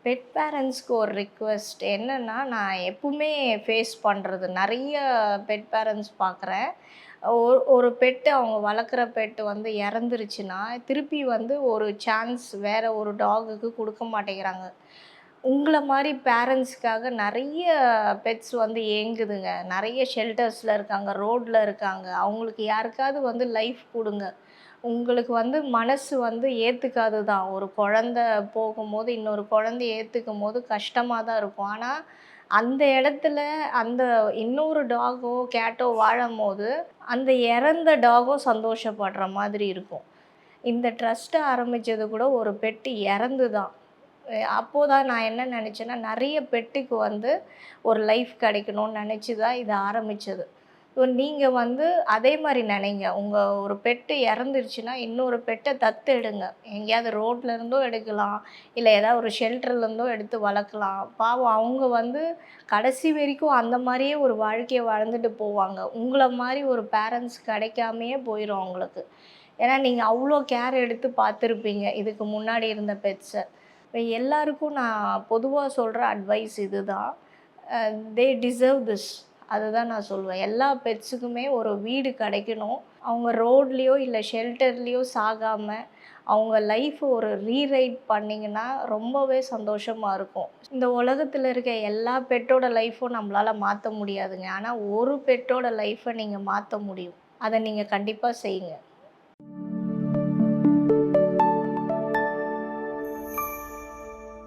Bed பேரண்ட்ஸ்க்கு ஒரு request என்னன்னா, நான் எப்பவுமே ஃபேஸ் பண்ணுறது நெறைய பெட் பேரண்ட்ஸ் பார்க்குறேன். ஒரு பெட்டு அவங்க வளர்க்குற பெட் வந்து இறந்துருச்சுன்னா, திருப்பி வந்து ஒரு சான்ஸ் வேற ஒரு டாகுக்கு குடுக்க மாட்டேங்கிறாங்க. உங்கள மாரி பேரண்ட்ஸ்க்காக நெறைய பெட்ஸ் வந்து ஏங்குதுங்க. நெறைய ஷெல்டர்ஸ்ல இருக்காங்க, ரோட்ல இருக்காங்க. அவங்களுக்கு யாருக்காவது வந்து லைஃப் குடுங்க. உங்களுக்கு வந்து மனசு வந்து ஏத்துக்காது தான். ஒரு குழந்த போகும்போது, இன்னொரு குழந்தைய ஏத்துக்கும்போது கஷ்டமா தான் இருக்கும். ஆனா, அந்த இடத்துல அந்த இன்னொரு டாகோ, கேட்டோ வாழும்போது, அந்த இறந்த டாகும் சந்தோஷப்படுற மாதிரி இருக்கும். இந்த ட்ரஸ்ட்ட ஆரம்பிச்சது கூட ஒரு பெட்டு இறந்து தான். அப்போ தான் நான் என்ன நெனச்சேன்னா, நெறைய பெட்டுக்கு வந்து ஒரு லைஃப் கிடைக்கணும்னு நெனச்சு தான் இத ஆரம்பிச்சது. ஸோ நீங்க வந்து அதே மாரி நெனைங்க. உங்க ஒரு பெட்டு இறந்துருச்சுன்னா, இன்னொரு பெட்ட தத்தெடுங்க. எங்கேயாவது ரோட்ல இருந்தோ எடுக்கலாம், இல்ல ஏதாவது ஒரு ஷெல்டர்ல இருந்தோ எடுத்து வளர்க்கலாம். பாவம் அவங்க வந்து கடைசி வரைக்கும் அந்த மாரியே ஒரு வாழ்க்கைய வாழ்ந்துட்டு போவாங்க. உங்கள மாரி ஒரு பேரண்ட்ஸ் கிடைக்காமயே போயிரும் அவங்களுக்கு. ஏன்னா, நீங்க அவ்ளோ கேர் எடுத்து பார்த்துருப்பீங்க, இதுக்கு முன்னாடி இருந்த பெட்ஸ. இப்ப எல்லாருக்கும் நான் பொதுவா சொல்ற அட்வைஸ் இதுதான். They deserve this. அதுதான் நான் சொல்லுவேன். எல்லா பெட்ஸுக்குமே ஒரு வீடு கிடைக்கணும். அவங்க ரோட்லயோ, இல்ல ஷெல்டர்லயோ சாகாம, அவங்க லைஃப் ஒரு ரீரைட் பண்ணீங்கன்னா, ரொம்பவே சந்தோஷமா இருக்கும். இந்த உலகத்துல இருக்க எல்லா பெட்டோட லைஃப்பும் நம்மளால மாத்த முடியாதுங்க. ஆனா, ஒரு பெட்டோட லைஃப்ப நீங்க மாத்த முடியும். அத நீங்க கண்டிப்பா செய்யுங்க.